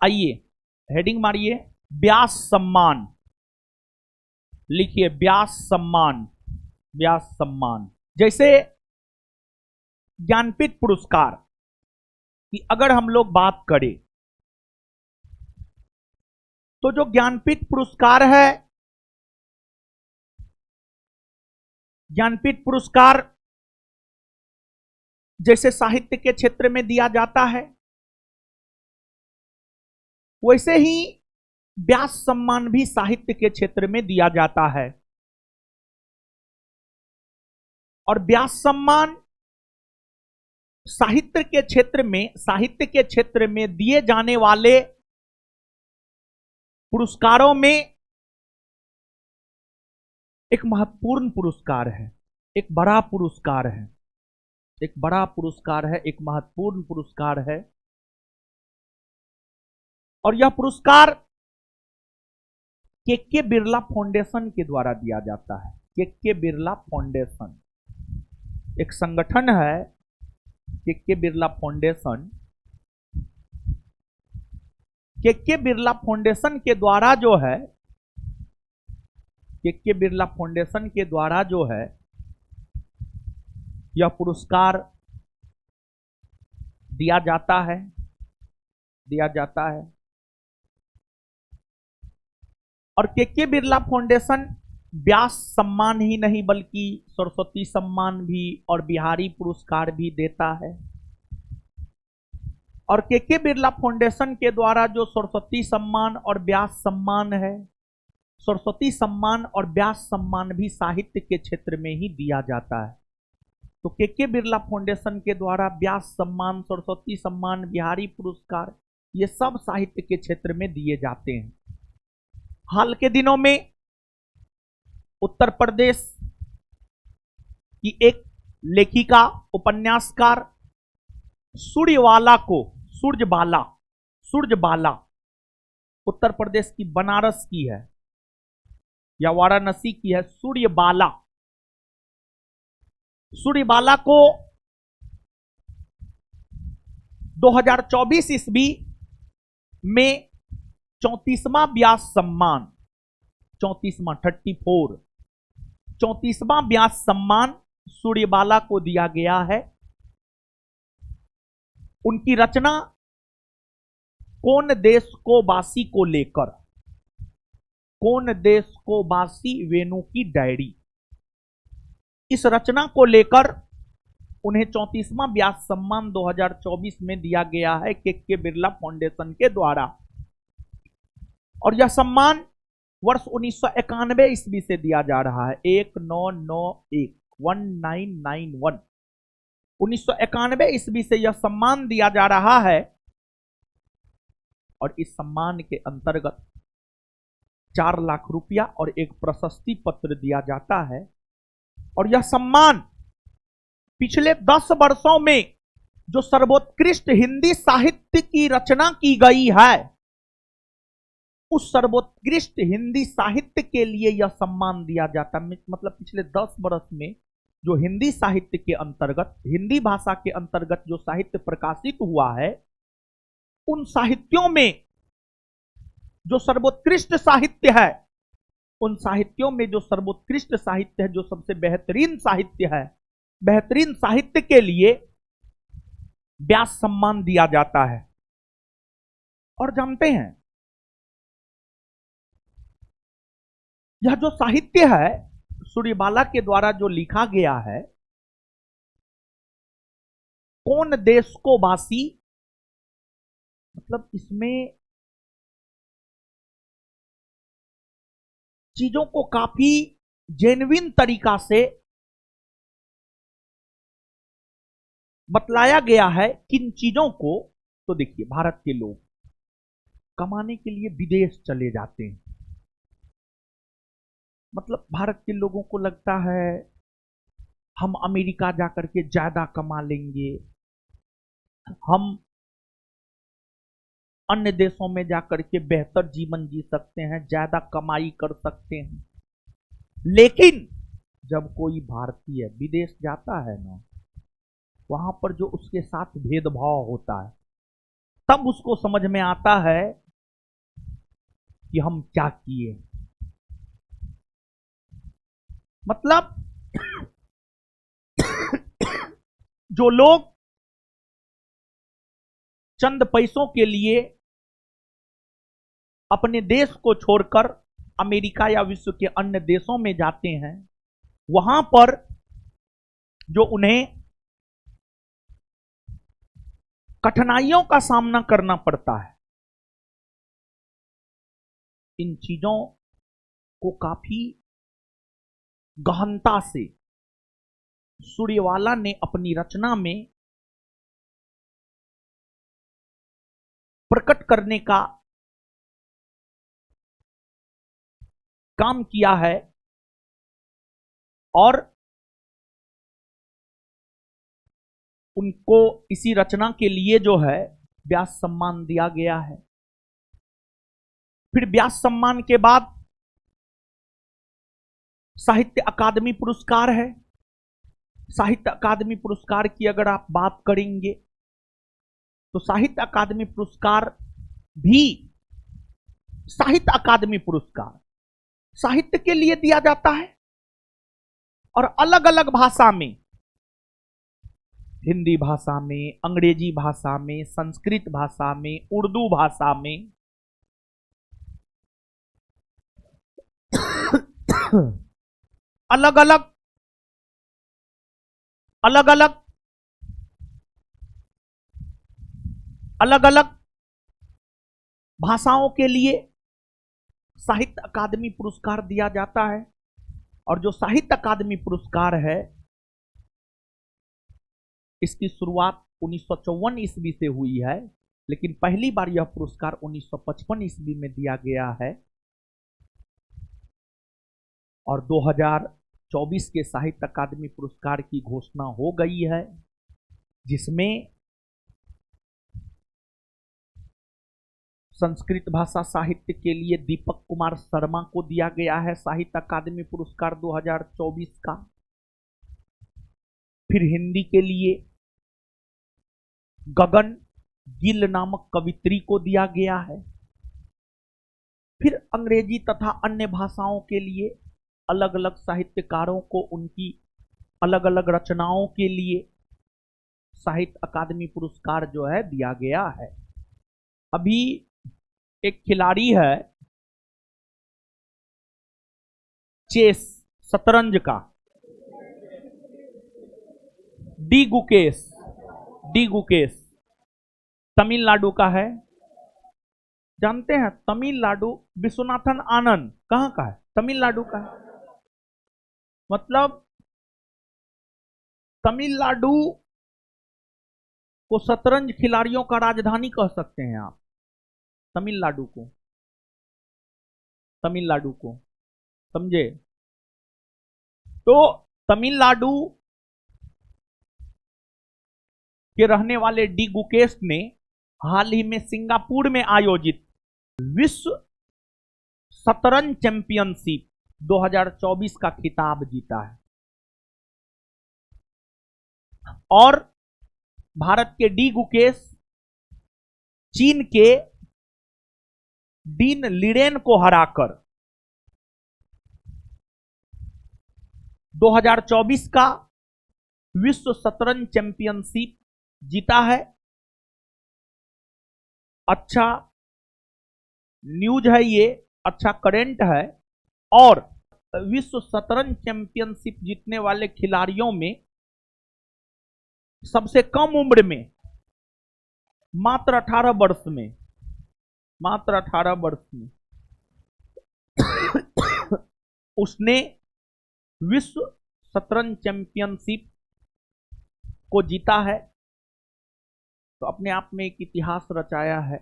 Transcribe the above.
आइए हेडिंग मारिए, व्यास सम्मान लिखिए, व्यास सम्मान, व्यास सम्मान। जैसे ज्ञानपीठ पुरस्कार की अगर हम लोग बात करें तो जो ज्ञानपीठ पुरस्कार है, ज्ञानपीठ पुरस्कार जैसे साहित्य के क्षेत्र में दिया जाता है, वैसे ही व्यास सम्मान भी साहित्य के क्षेत्र में दिया जाता है। और व्यास सम्मान साहित्य के क्षेत्र में दिए जाने वाले पुरस्कारों में एक महत्वपूर्ण पुरस्कार है, एक बड़ा पुरस्कार है, एक बड़ा पुरस्कार है, एक महत्वपूर्ण पुरस्कार है। और यह पुरस्कार के बिरला फाउंडेशन के द्वारा दिया जाता है। के बिरला फाउंडेशन एक संगठन है, के बिरला फाउंडेशन। के बिरला फाउंडेशन के द्वारा जो है, के बिरला फाउंडेशन के द्वारा जो है यह पुरस्कार दिया जाता है, दिया जाता है। और के बिरला फाउंडेशन व्यास सम्मान ही नहीं बल्कि सरस्वती सम्मान भी और बिहारी पुरस्कार भी देता है। और के बिरला फाउंडेशन के द्वारा जो सरस्वती सम्मान और व्यास सम्मान है, सरस्वती सम्मान और व्यास सम्मान भी साहित्य के क्षेत्र में ही दिया जाता है। तो के बिरला फाउंडेशन के द्वारा व्यास सम्मान, सरस्वती सम्मान, बिहारी पुरस्कार, ये सब साहित्य के क्षेत्र में दिए जाते हैं। हाल के दिनों में उत्तर प्रदेश की एक लेखिका, उपन्यासकार सूर्यबाला उत्तर प्रदेश की बनारस की है या वाराणसी की है, सूर्यबाला को 2024 ईस्वी में 34वां व्यास सम्मान, 34वां व्यास सम्मान सूर्यबाला को दिया गया है। उनकी रचना कौन देश को बासी को लेकर, कौन देश को बासी वेणु की डायरी, इस रचना को लेकर उन्हें 34वां व्यास सम्मान 2024 में दिया गया है के बिरला फाउंडेशन के द्वारा। और यह सम्मान वर्ष 1991 ईस्वी से दिया जा रहा है, 1991 1991 ईस्वी से यह सम्मान दिया जा रहा है। और इस सम्मान के अंतर्गत 4 लाख रुपया और एक प्रशस्ति पत्र दिया जाता है। और यह सम्मान पिछले 10 वर्षों में जो सर्वोत्कृष्ट हिंदी साहित्य की रचना की गई है, उस सर्वोत्कृष्ट हिंदी साहित्य के लिए यह सम्मान दिया जाता है। मतलब पिछले 10 वर्ष में जो हिंदी साहित्य के अंतर्गत, हिंदी भाषा के अंतर्गत जो साहित्य प्रकाशित हुआ है, उन साहित्यों में जो सर्वोत्कृष्ट साहित्य है, उन साहित्यों में जो सर्वोत्कृष्ट साहित्य है, जो सबसे बेहतरीन साहित्य है, बेहतरीन साहित्य के लिए व्यास सम्मान दिया जाता है। और जानते हैं, यह जो साहित्य है सूर्यबाला के द्वारा जो लिखा गया है, कौन देश को बासी, मतलब इसमें चीजों को काफी जेन्युइन तरीका से बतलाया गया है। किन चीजों को, तो देखिए, भारत के लोग कमाने के लिए विदेश चले जाते हैं। मतलब भारत के लोगों को लगता है हम अमेरिका जाकर के ज्यादा कमा लेंगे, हम अन्य देशों में जाकर के बेहतर जीवन जी सकते हैं, ज्यादा कमाई कर सकते हैं। लेकिन जब कोई भारतीय विदेश जाता है ना, वहां पर जो उसके साथ भेदभाव होता है, तब उसको समझ में आता है कि हम क्या किए। मतलब जो लोग चंद पैसों के लिए अपने देश को छोड़कर अमेरिका या विश्व के अन्य देशों में जाते हैं, वहां पर जो उन्हें कठिनाइयों का सामना करना पड़ता है, इन चीजों को काफी गहनता से सूर्यवाला ने अपनी रचना में प्रकट करने का काम किया है और उनको इसी रचना के लिए जो है व्यास सम्मान दिया गया है। फिर व्यास सम्मान के बाद साहित्य अकादमी पुरस्कार है। साहित्य अकादमी पुरस्कार की अगर आप बात करेंगे तो साहित्य अकादमी पुरस्कार भी साहित्य अकादमी पुरस्कार साहित्य के लिए दिया जाता है और अलग अलग भाषा में, हिंदी भाषा में, अंग्रेजी भाषा में, संस्कृत भाषा में, उर्दू भाषा में अलग अलग भाषाओं के लिए साहित्य अकादमी पुरस्कार दिया जाता है। और जो साहित्य अकादमी पुरस्कार है, इसकी शुरुआत 1954 ईस्वी से हुई है, लेकिन पहली बार यह पुरस्कार 1955 ईस्वी में दिया गया है। और 2024 के साहित्य अकादमी पुरस्कार की घोषणा हो गई है, जिसमें संस्कृत भाषा साहित्य के लिए दीपक कुमार शर्मा को दिया गया है साहित्य अकादमी पुरस्कार 2024 का। फिर हिंदी के लिए गगन गिल नामक कवित्री को दिया गया है। फिर अंग्रेजी तथा अन्य भाषाओं के लिए अलग अलग साहित्यकारों को उनकी अलग अलग रचनाओं के लिए साहित्य अकादमी पुरस्कार जो है दिया गया है। अभी एक खिलाड़ी है चेस शतरंज का, डी गुकेश तमिलनाडु का है। जानते हैं तमिलनाडु, विश्वनाथन आनंद कहां का है? तमिलनाडु का है। मतलब तमिलनाडु को शतरंज खिलाड़ियों का राजधानी कह सकते हैं आप। तमिलनाडु को समझे? तो तमिलनाडु के रहने वाले डी गुकेश ने हाल ही में सिंगापुर में आयोजित विश्व शतरंज चैंपियनशिप 2024 का खिताब जीता है। और भारत के डी गुकेश चीन के डीन लिरेन को हराकर 2024 का विश्व शतरंज चैंपियनशिप जीता है। अच्छा न्यूज है ये, अच्छा करंट है। और विश्व शतरंज चैंपियनशिप जीतने वाले खिलाड़ियों में सबसे कम उम्र में मात्र 18 वर्ष में उसने विश्व शतरंज चैंपियनशिप को जीता है। तो अपने आप में एक इतिहास रचाया है।